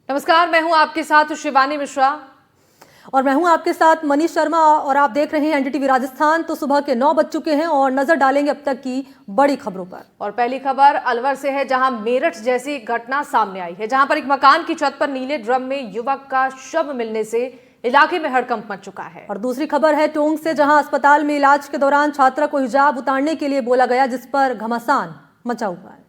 नमस्कार, मैं हूं आपके साथ शिवानी मिश्रा और मैं हूं आपके साथ मनीष शर्मा और आप देख रहे हैं एनडीटीवी राजस्थान। तो सुबह के 9 बज चुके हैं और नजर डालेंगे अब तक की बड़ी खबरों पर। और पहली खबर अलवर से है, जहां मेरठ जैसी घटना सामने आई है, जहां पर एक मकान की छत पर नीले ड्रम में युवक का शव मिलने से इलाके में हड़कंप मच चुका है। और दूसरी खबर है टोंक से, जहां अस्पताल में इलाज के दौरान छात्रा को हिजाब उतारने के लिए बोला गया, जिस पर घमासान मचा हुआ है।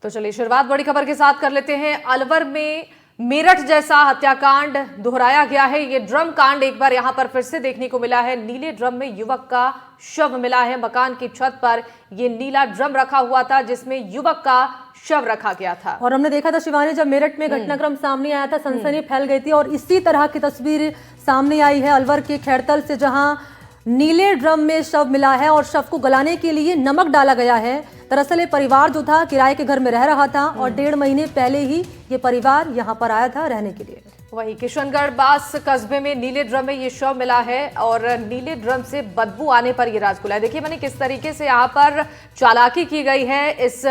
तो चलिए शुरुआत बड़ी खबर के साथ कर लेते हैं। अलवर में मेरठ जैसा हत्याकांड दोहराया गया है। ये ड्रम कांड एक बार यहां पर फिर से देखने को मिला है। नीले ड्रम में युवक का शव मिला है। मकान की छत पर ये नीला ड्रम रखा हुआ था, जिसमें युवक का शव रखा गया था। और हमने देखा था शिवानी, जब मेरठ में घटनाक्रम सामने आया था, सनसनी फैल गई थी। और इसी तरह की तस्वीर सामने आई है अलवर के खैरतल से, जहां नीले ड्रम में शव मिला है और शव को गलाने के लिए नमक डाला गया है। दरअसल ये परिवार जो था किराए के घर में रह रहा था और 1.5 महीने पहले ही ये परिवार यहाँ पर आया था रहने के लिए। वही किशनगढ़ बास कस्बे में नीले ड्रम में ये शव मिला है और नीले ड्रम से बदबू आने पर ये राज खुला है। देखिए मैंने किस तरीके से यहाँ पर चालाकी की गई है इस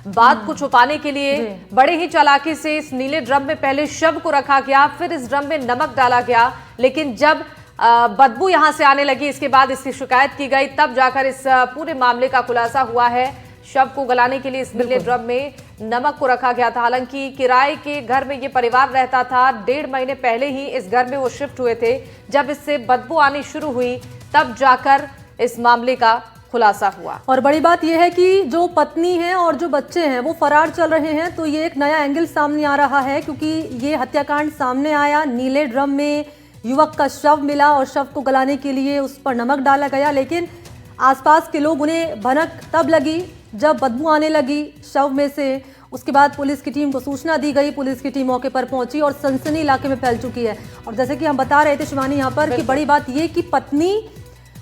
बात को छुपाने के लिए। बड़े ही चालाकी से इस नीले ड्रम में पहले शव को रखा गया, फिर इस ड्रम में नमक डाला गया। लेकिन जब बदबू यहां से आने लगी, इसके बाद इसकी शिकायत की गई, तब जाकर इस पूरे मामले का खुलासा हुआ है। शव को गलाने के लिए इस नीले ड्रम में नमक को रखा गया था। हालांकि किराए के घर में ये परिवार रहता था। 1.5 महीने पहले ही इस घर में वो शिफ्ट हुए थे। जब इससे बदबू आनी शुरू हुई, तब जाकर इस मामले का खुलासा हुआ। और बड़ी बात यह है कि जो पत्नी है और जो बच्चे हैं वो फरार चल रहे हैं। तो ये एक नया एंगल सामने आ रहा है, क्योंकि ये हत्याकांड सामने आया, नीले ड्रम में युवक का शव मिला और शव को गलाने के लिए उस पर नमक डाला गया। लेकिन आसपास के लोग, उन्हें भनक तब लगी जब बदबू आने लगी शव में से। उसके बाद पुलिस की टीम को सूचना दी गई। पुलिस की टीम मौके पर पहुंची और सनसनी इलाके में फैल चुकी है। और जैसे कि हम बता रहे थे शिवानी यहाँ पर कि बड़ी बात ये कि पत्नी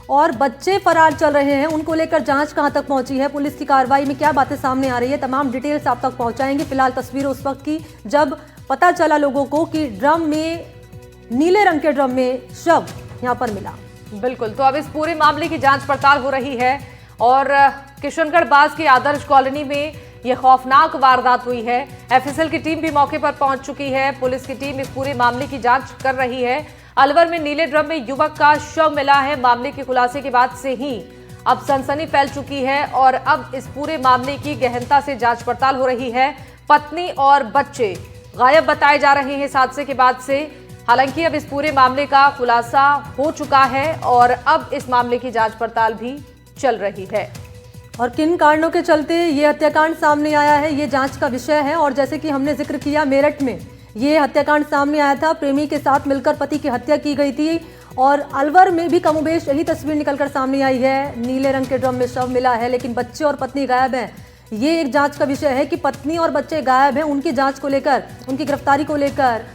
और बच्चे फरार चल रहे हैं, उनको लेकर जांच कहां तक पहुंची है, पुलिस की कार्रवाई में क्या बातें सामने आ रही है, तमाम डिटेल्स आप तक पहुंचाएंगे। फिलहाल तस्वीर उस वक्त की जब पता चला लोगों को कि ड्रम में, नीले रंग के ड्रम में शव यहां पर मिला। बिल्कुल, तो अब इस पूरे मामले की जांच पड़ताल हो रही है। और किशनगढ़ बास की आदर्श कॉलोनी में यह खौफनाक वारदात हुई है। एफएसएल की टीम भी मौके पर पहुंच चुकी है। पुलिस की टीम इस पूरे मामले की जांच कर रही है। अलवर में नीले ड्रम में युवक का शव मिला है। मामले के खुलासे के बाद से ही अब सनसनी फैल चुकी है और अब इस पूरे मामले की गहनता से जांच पड़ताल हो रही है। पत्नी और बच्चे गायब बताए जा रहे हैं इस हादसे के बाद से। हालांकि अब इस पूरे मामले का खुलासा हो चुका है और अब इस मामले की जांच पड़ताल भी चल रही है। और किन कारणों के चलते ये हत्याकांड सामने आया है, ये जांच का विषय है। और जैसे कि हमने जिक्र किया, मेरठ में ये हत्याकांड सामने आया था, प्रेमी के साथ मिलकर पति की हत्या की गई थी। और अलवर में भी कमोबेश यही तस्वीर निकलकर सामने आई है। नीले रंग के ड्रम में शव मिला है, लेकिन बच्चे और पत्नी गायब हैं। ये एक जांच का विषय है कि पत्नी और बच्चे गायब हैं, उनकी जांच को लेकर, उनकी गिरफ्तारी को लेकर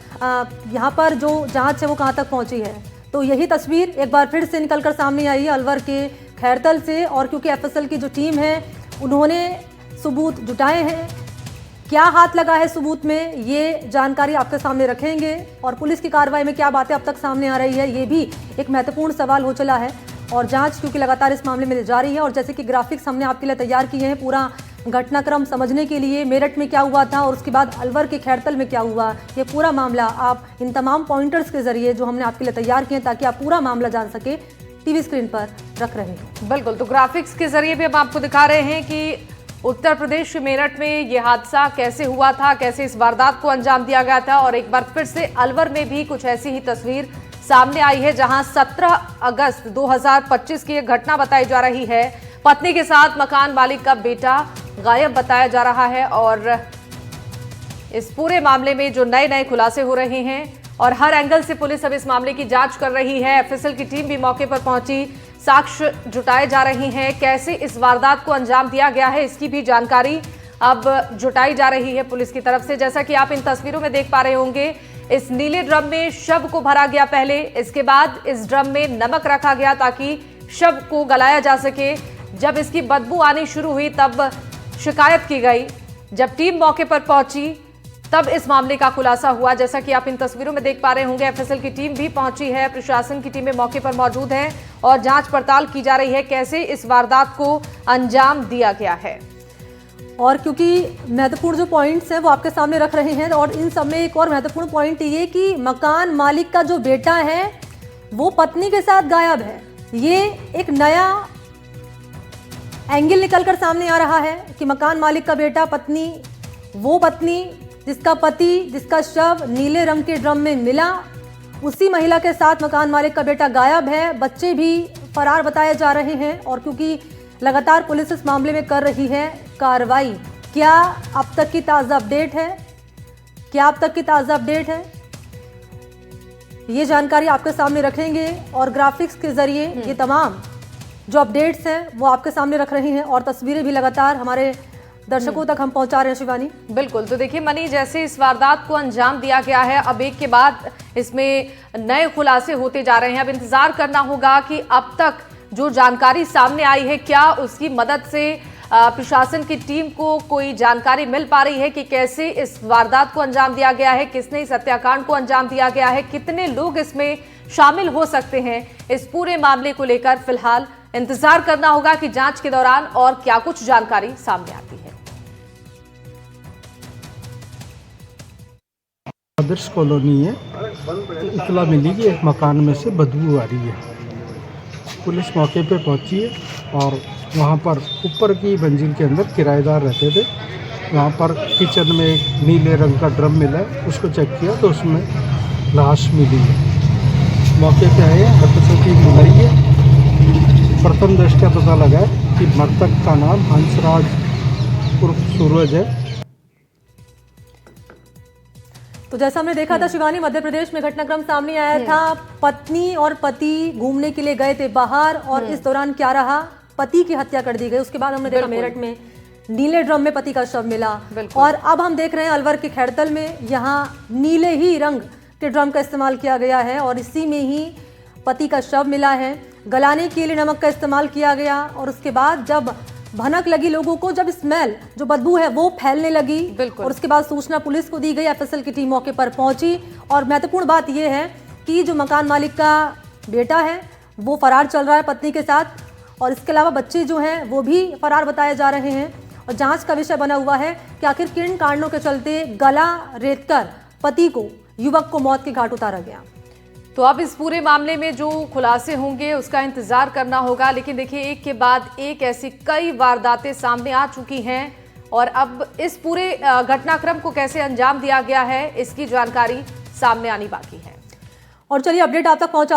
यहाँ पर जो जांच है वो कहाँ तक पहुँची है। तो यही तस्वीर एक बार फिर से निकलकर सामने आई है अलवर के खैरतल से। और क्योंकि एफएसएल की जो टीम है उन्होंने सबूत जुटाए हैं, क्या हाथ लगा है सबूत में, ये जानकारी आपके सामने रखेंगे। और पुलिस की कार्रवाई में क्या बातें अब तक सामने आ रही है, ये भी एक महत्वपूर्ण सवाल हो चला है। और जांच क्योंकि लगातार इस मामले में जारी है। और जैसे कि ग्राफिक्स हमने आपके लिए तैयार किए हैं पूरा घटनाक्रम समझने के लिए, मेरठ में क्या हुआ था और उसके बाद अलवर के खैरतल में क्या हुआ, ये पूरा मामला आप इन तमाम पॉइंटर्स के जरिए जो हमने आपके लिए तैयार किए हैं, ताकि आप पूरा मामला जान सके, टीवी स्क्रीन पर रख रहे हैं। बिल्कुल, तो ग्राफिक्स के जरिए भी हम आपको दिखा रहे हैं कि उत्तर प्रदेश के मेरठ में यह हादसा कैसे हुआ था, कैसे इस वारदात को अंजाम दिया गया था। और एक बार फिर से अलवर में भी कुछ ऐसी ही तस्वीर सामने आई है, जहां 17 अगस्त 2025 की एक घटना बताई जा रही है। पत्नी के साथ मकान मालिक का बेटा गायब बताया जा रहा है। और इस पूरे मामले में जो नए नए खुलासे हो रहे हैं और हर एंगल से पुलिस अब इस मामले की जांच कर रही है। एफएसएल की टीम भी मौके पर पहुंची, साक्ष्य जुटाए जा रहे हैं। कैसे इस वारदात को अंजाम दिया गया है, इसकी भी जानकारी अब जुटाई जा रही है पुलिस की तरफ से। जैसा कि आप इन तस्वीरों में देख पा रहे होंगे, इस नीले ड्रम में शव को भरा गया पहले, इसके बाद इस ड्रम में नमक रखा गया ताकि शव को गलाया जा सके। जब इसकी बदबू आनी शुरू हुई तब शिकायत की गई। जब टीम मौके पर पहुंची तब इस मामले का खुलासा हुआ। जैसा कि आप इन तस्वीरों में देख पा रहे होंगे, एफएसएल की टीम भी पहुंची है, प्रशासन की टीमें मौके पर मौजूद हैं और जांच पड़ताल की जा रही है कैसे इस वारदात को अंजाम दिया गया है। और क्योंकि महत्वपूर्ण जो पॉइंट्स हैं वो आपके सामने रख रहे हैं, और इन सब में एक और महत्वपूर्ण पॉइंट ये कि मकान मालिक का जो बेटा है वो पत्नी के साथ गायब है। ये एक नया एंगल निकलकर सामने आ रहा है कि मकान मालिक का बेटा, पत्नी, वो पत्नी जिसका पति, जिसका शव नीले रंग के ड्रम में मिला, उसी महिला के साथ मकान मालिक का बेटा गायब है। बच्चे भी फरार बताए जा रहे हैं और क्योंकि लगातार पुलिस इस मामले में कर रही है कार्रवाई। क्या अब तक की ताज़ा अपडेट है? ये जानकारी आपके सामने रखेंगे और ग्राफिक्स के जरिए ये तमाम जो अपडेट्स हैं वो आपके सामने रख रही हैं और तस्वीरें भी लगातार हमारे दर्शकों तक हम पहुंचा रहे हैं। शिवानी, बिल्कुल। तो देखिए मनी, जैसे इस वारदात को अंजाम दिया गया है, अब एक के बाद इसमें नए खुलासे होते जा रहे हैं। अब इंतजार करना होगा कि अब तक जो जानकारी सामने आई है, क्या उसकी मदद से प्रशासन की टीम को कोई जानकारी मिल पा रही है कि कैसे इस वारदात को अंजाम दिया गया है, किसने इस हत्याकांड को अंजाम दिया गया है, कितने लोग इसमें शामिल हो सकते हैं। इस पूरे मामले को लेकर फिलहाल इंतजार करना होगा कि जांच के दौरान और क्या कुछ जानकारी सामने आती है। आदर्श कॉलोनी है, इतला मिली कि एक मकान में से बदबू आ रही है। पुलिस मौके पे पहुंची है और वहां पर ऊपर की मंजिल के अंदर किराएदार रहते थे। वहां पर किचन में एक नीले रंग का ड्रम मिला है, उसको चेक किया तो उसमें लाश मिली है। मौके पे आए, एफएसएल टीम बुलाई है। प्रथम दृष्टया पता लगा है कि मृतक का नाम हंसराज उर्फ सूरज है। तो जैसा हमने देखा था शिवानी, मध्य प्रदेश में घटनाक्रम सामने आया था। पत्नी और पति घूमने के लिए गए थे बाहर और इस दौरान क्या रहा, पति की हत्या कर दी गई। उसके बाद हमने देखा मेरठ में नीले ड्रम में पति का शव मिला और अब हम देख रहे हैं अलवर के खैरतल में, यहाँ नीले ही रंग के ड्रम का इस्तेमाल किया गया है और इसी में ही पति का शव मिला है। गलाने के लिए नमक का इस्तेमाल किया गया और उसके बाद जब भनक लगी लोगों को, जब स्मेल, जो बदबू है वो फैलने लगी और उसके बाद सूचना पुलिस को दी गई। एफएसएल की टीम मौके पर पहुंची और महत्वपूर्ण बात यह है कि जो मकान मालिक का बेटा है वो फरार चल रहा है पत्नी के साथ और इसके अलावा बच्चे जो हैं वो भी फरार बताए जा रहे हैं और जांच का विषय बना हुआ है कि आखिर किन कारणों के चलते गला रेतकर पति को, युवक को मौत के घाट उतारा गया। तो अब इस पूरे मामले में जो खुलासे होंगे उसका इंतजार करना होगा। लेकिन देखिए, एक के बाद एक ऐसी कई वारदातें सामने आ चुकी हैं और अब इस पूरे घटनाक्रम को कैसे अंजाम दिया गया है इसकी जानकारी सामने आनी बाकी है। और चलिए अपडेट आप तक पहुंचा